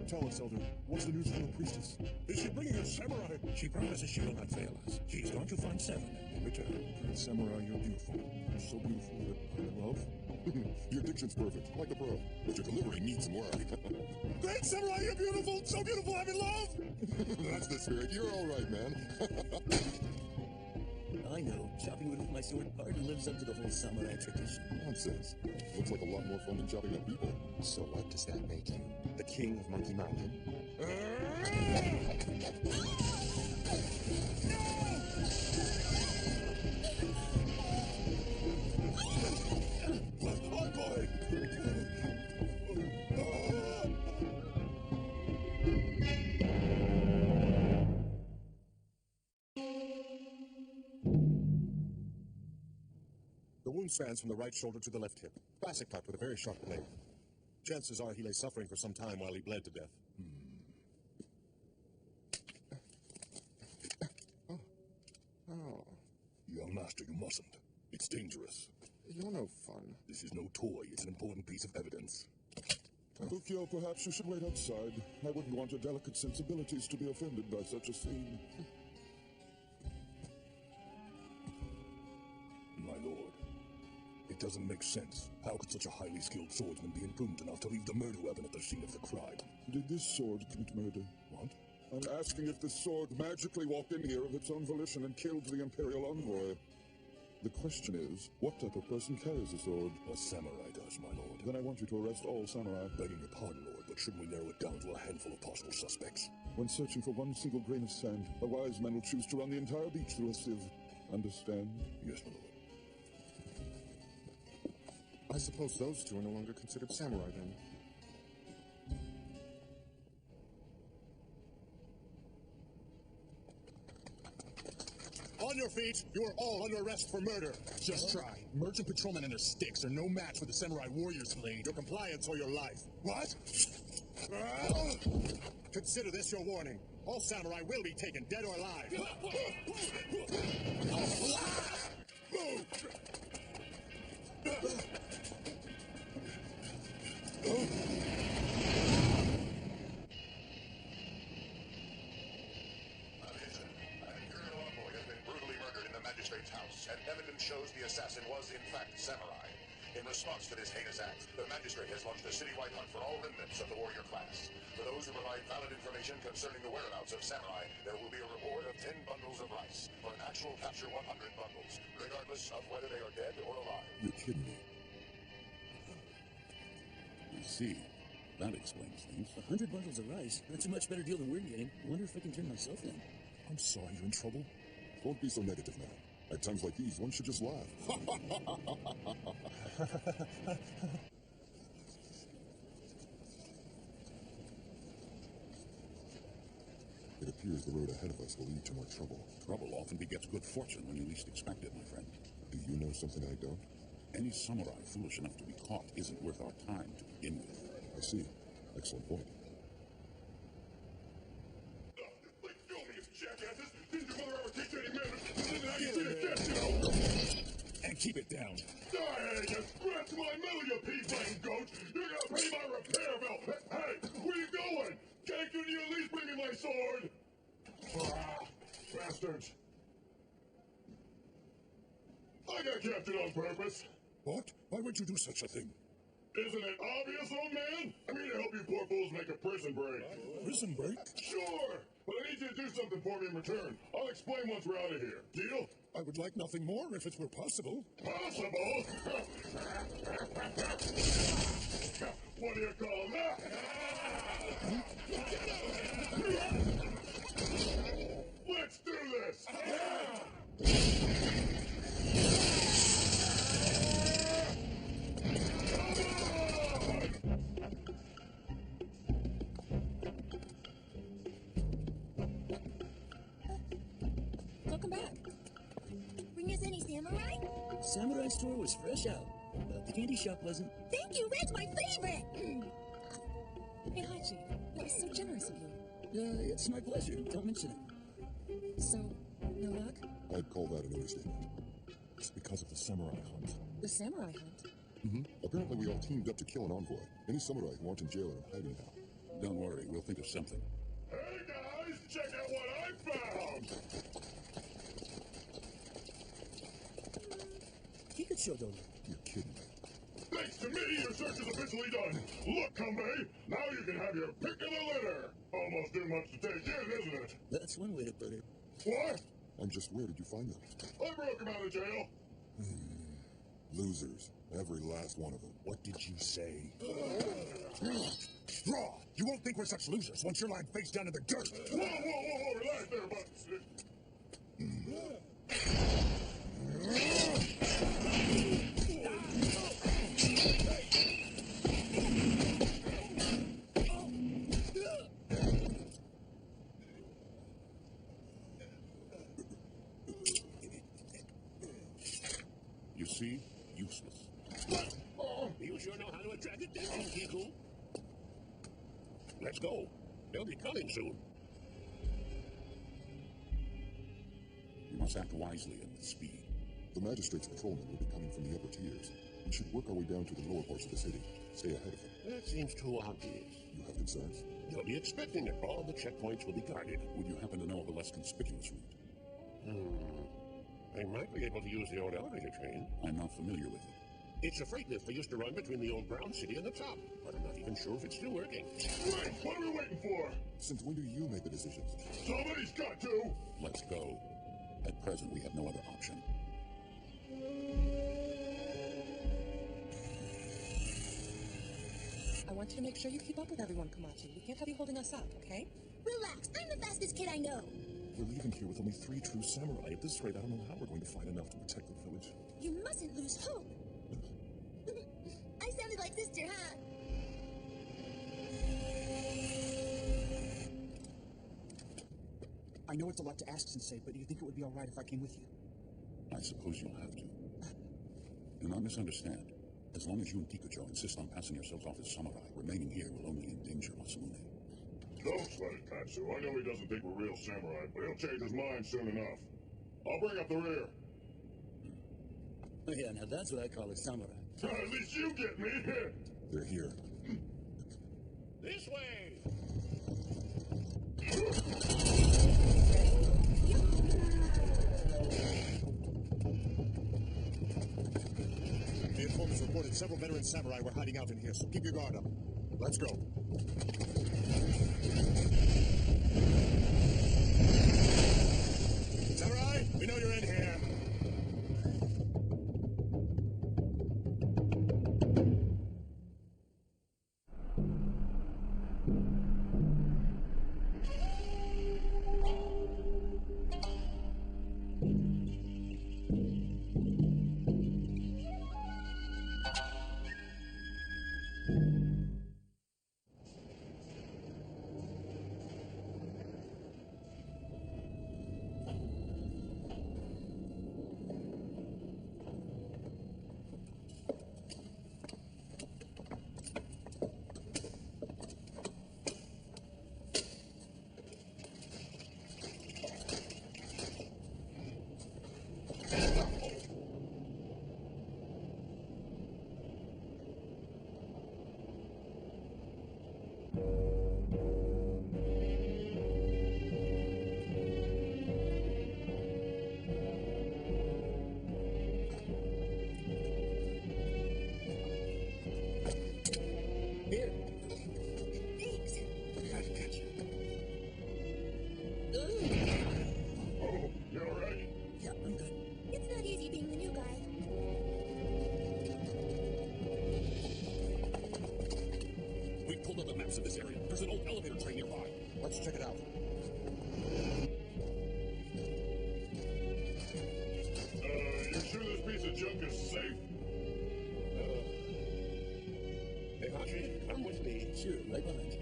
Tell us, Elder, what's the news from the priestess? Is she bringing a samurai? She promises she will not fail us. She is going to find 7 in return. Great samurai, you're beautiful. You're so beautiful that I'm in love. Your diction's perfect, like a pro, but your delivery needs some work. Great samurai, you're beautiful. So beautiful, I'm in love. That's the spirit. You're all right, man. I know. Chopping wood with my sword hardly lives up to the whole samurai tradition. Nonsense. Looks like a lot more fun than chopping up people. So what does that make you? The king of Monkey Mountain? Oh, boy. The wound spans from the right shoulder to the left hip. Classic cut with a very sharp blade. Chances are he lay suffering for some time while he bled to death. Oh. Young master, you mustn't. It's dangerous. You're no fun. This is no toy. It's an important piece of evidence. Ukyo, perhaps you should wait outside. I wouldn't want your delicate sensibilities to be offended by such a scene. My lord, it doesn't make sense. How could such a highly skilled swordsman be imprudent enough to leave the murder weapon at the scene of the crime? Did this sword commit murder? What? I'm asking if this sword magically walked in here of its own volition and killed the Imperial envoy. The question is, what type of person carries a sword? A samurai does, my lord. Then I want you to arrest all samurai. Begging your pardon, lord, but shouldn't we narrow it down to a handful of possible suspects? When searching for one single grain of sand, a wise man will choose to run the entire beach through a sieve. Understand? Yes, my lord. I suppose those two are no longer considered samurai then. On your feet! You are all under arrest for murder. Just try. Merchant patrolmen and their sticks are no match for the samurai warriors, Blade. Your compliance or your life. What? Consider this your warning. All samurai will be taken, dead or alive. magistrate's house, and evidence shows the assassin was, in fact, samurai. In response to this heinous act, the magistrate has launched a citywide hunt for all remnants of the warrior class. For those who provide valid information concerning the whereabouts of samurai, there will be a reward of 10 bundles of rice. For an actual capture, 100 bundles, regardless of whether they are dead or alive. You're kidding me. I see. That explains things. 100 bundles of rice? That's a much better deal than we're getting. I wonder if I can turn myself in. I'm sorry you're in trouble. Don't be so negative now. At times like these, one should just laugh. It appears the road ahead of us will lead to more trouble. Trouble often begets good fortune when you least expect it, my friend. Do you know something I don't? Any samurai foolish enough to be caught isn't worth our time to begin with. I see. Excellent point. And keep it down. Hey, you scratch my middle, you pea-brain goat! You're gonna pay my repair bill! Hey, where you going? Can't you at least bring me my sword? Bastards! I got captured on purpose. What? Why would you do such a thing? Isn't it obvious, old man? I mean to help you poor fools make a prison break. Prison break? Sure! But I need you to do something for me in return. I'll explain once we're out of here. Deal? I would like nothing more if it were possible. Possible? What do you call that? Let's do this! welcome back. Bring us any samurai? Samurai store was fresh out, but the candy shop wasn't. Thank you, Red's my favorite! Hey, Hachi, that was so generous of you. It's my pleasure. Don't mention it. So, no luck? I'd call that an understatement. It's because of the samurai hunt. The samurai hunt? Apparently we all teamed up to kill an envoy. Any samurai who aren't in jail are in hiding now. Don't worry, we'll think of something. Hey guys, check out what I found! Pikachu, don't You're kidding me. Thanks to me, your search is officially done. Look, Kambei, now you can have your pick of the litter. Almost too much to take in, isn't it? That's one way to put it. What? I'm just, where did you find them? I broke him out of jail. Losers. Every last one of them. What did you say? Straw! You won't think we're such losers once you're lying face down in the dirt! Whoa, relax there, but... You see? Useless. Oh, You sure know how to attract attention, Kiku. Let's go. They'll be coming soon. We must act wisely and with speed. The magistrate's patrolmen will be coming from the upper tiers. We should work our way down to the lower parts of the city. Stay ahead of them. That seems too obvious. You have concerns? They'll be expecting it. All the checkpoints will be guarded. Would you happen to know of a less conspicuous route? I might be able to use the old elevator train. I'm not familiar with it. It's a freight lift they used to run between the old brown city and the top, but I'm not even sure if it's still working. wait, what are we waiting for? Since when do you make the decisions? Somebody's got to. Let's go. At present, we have no other option. I want you to make sure you keep up with everyone, Komachi. We can't have you holding us up, okay? Relax, I'm the fastest kid I know. We're leaving here with only 3 true samurai. At this rate, I don't know how we're going to find enough to protect the village. You mustn't lose hope. I sounded like sister, huh? I know it's a lot to ask, Sensei, but do you think it would be all right if I came with you? I suppose you'll have to. Do not misunderstand. As long as you and Kikucho insist on passing yourselves off as samurai, remaining here will only endanger Masamune. Don't sweat it, Tatsu. I know he doesn't think we're real samurai, but he'll change his mind soon enough. I'll bring up the rear. Oh, yeah, now that's what I call a samurai. At least you get me. They're here. This way! The informants reported several veteran samurai were hiding out in here, so keep your guard up. Let's go. Samurai, we know you're in here. Here. Thanks. Oh, you all right? Yeah, I'm good. It's not easy being the new guy. We pulled up the maps of this area. There's an old elevator train nearby. Let's check it out. You sure this piece of junk is safe? Hey, Hachi, come with me. Sure, right behind you.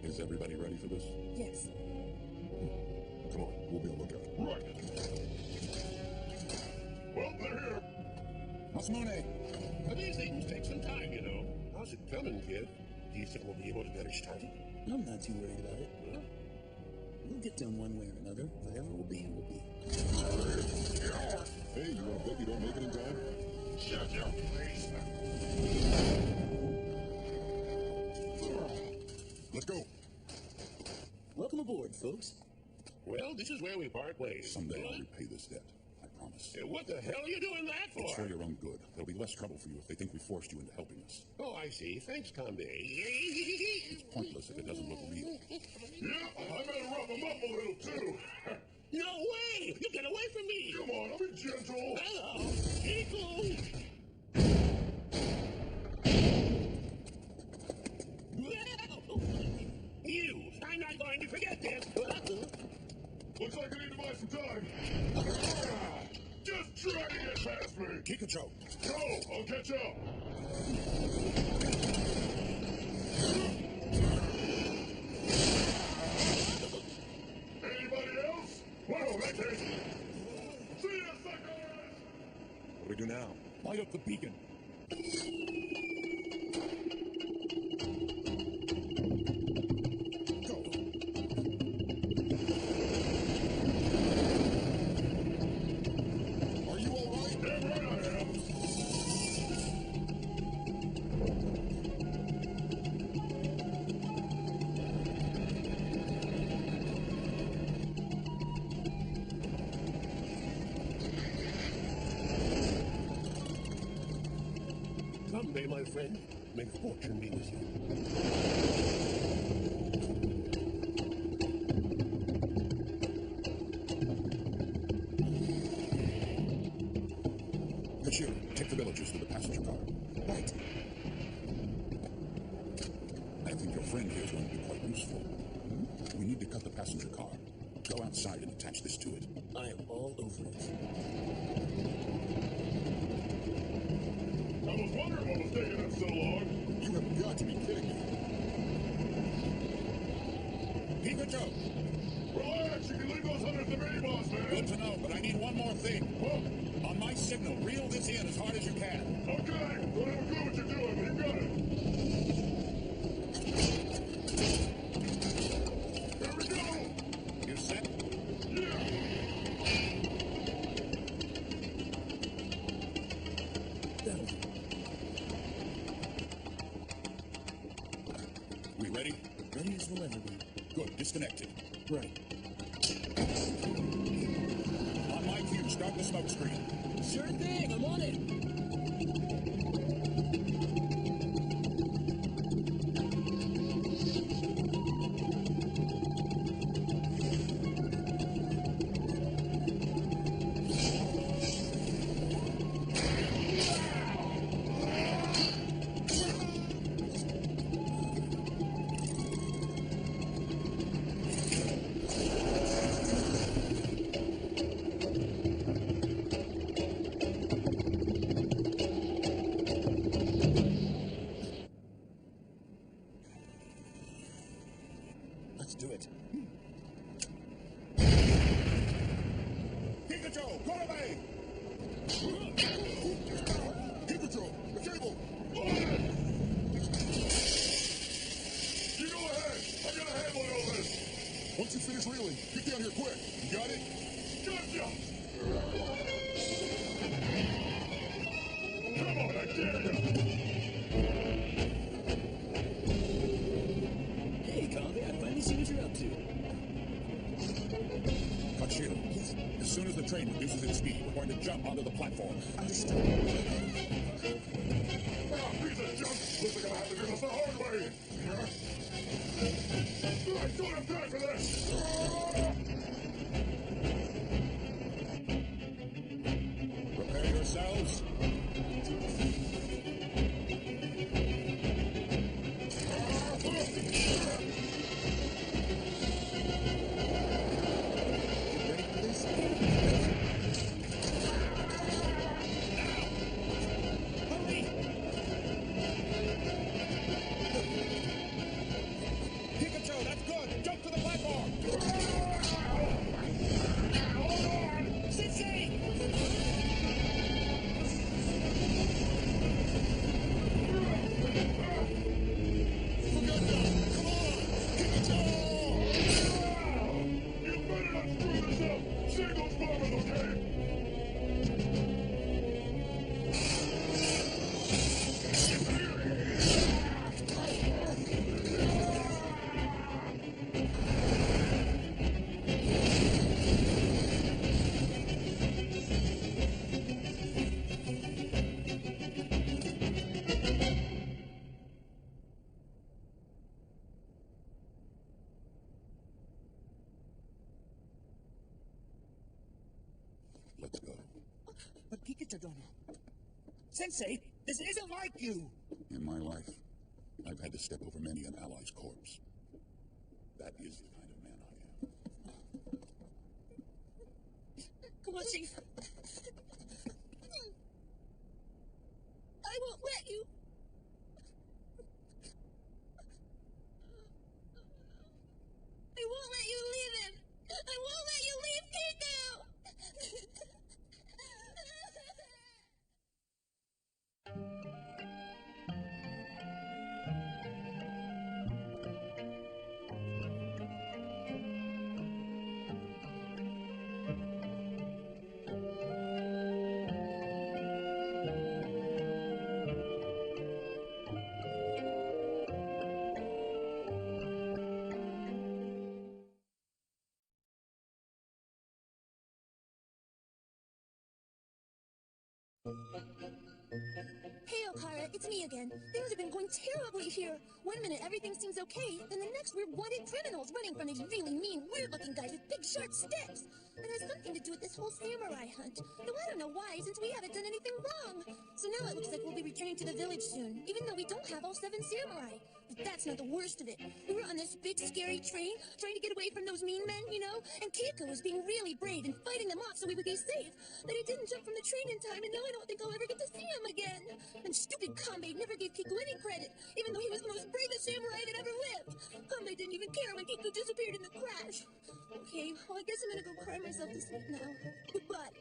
Is everybody ready for this? Yes. Come on, we'll be on lookout. Right. Well, they're here. Masamune! These things take some time, you know. How's it coming, kid? Do you think we'll be able to get her started? I'm not too worried about it. We'll get done one way or another. Whatever will be, will be. Hey, you want to bet you don't make it in time? Shut your face. Let's go. Welcome aboard, folks. Well, this is where we part ways. Someday I'll repay this debt. I promise. What the hell are you doing that It's for? for your own good. There'll be less trouble for you if they think we forced you into helping us. Oh, I see. Thanks, Conde. It's pointless if it doesn't look real. Yeah, I better rough them up a little, too. No way! You get away from me! Come on, I'll be gentle. Hello, Eagle! You! I'm not going to forget this! Looks like I need to buy some time. Just try to get past me. Kikucho! Go, I'll catch up. Anybody else? Well, that case. See ya, suckers! What do we do now? Light up the beacon. Go! Are you all right? Damn right I am. Conde, my friend, may fortune be with you. Machiro, take the villagers to the passenger car. Right. I think your friend here is going to be quite useful. We need to cut the passenger car. Go outside and attach this to it. I am all over it. I was wondering what was taking them so long. You have got to be kidding me. Pikachu! Relax, you can leave those hunters to me, boss man. Good to know, but I need one more thing. What? On my signal, reel this in as hard as you can. Okay, don't have a clue what you're doing, but you got it. Here we go. You set? Yeah. That'll do. We ready? Ready as we'll ever be. Good. Disconnected. Right. On my cue, start the smoke screen. Sure thing, I'm on it. Let's do it. Pikachu, go away! Pikachu! The cable! You go ahead. I got a handle on all this. Once you finish reeling, get down here quick. You got it? Gotcha. Come on, I dare you. Hey, Conde, I finally see what you're up to. Koshiro, as soon as the train reduces its speed, we're going to jump onto the platform. Understood. Ah, piece of junk. Looks like I'm gonna have to do this the hard way. I don't have time for this. Prepare yourselves. Ready for this? Hurry! Pikachu, that's good! Jump to the platform! let's go. But Kikita-dono. Sensei, this isn't like you! In my life, I've had to step over many an ally's corpse. That is the kind of man I am. Come on, Chief. I won't let you. I won't let you leave him. I won't let you leave Kiku. Hey, Okara, it's me again. Things have been going terribly here. One minute everything seems okay, then the next we're wanted criminals running from these really mean, weird-looking guys with big, sharp sticks. It has something to do with this whole samurai hunt. Though I don't know why, since we haven't done anything wrong. So now it looks like we'll be returning to the village soon, even though we don't have all 7 samurai. But that's not the worst of it. We were on this big, scary train, trying to get away from those mean men, you know? And Keiko was being really brave and fighting them off so we would be safe. But he didn't jump from the train in time, and now I don't think I'll ever get to see him again. And stupid Kanbei never gave Kiku any credit, even though he was the most bravest samurai that ever lived. Kanbei didn't even care when Kiku disappeared in the crash. Okay, well, I guess I'm gonna go cry myself to sleep now. Goodbye.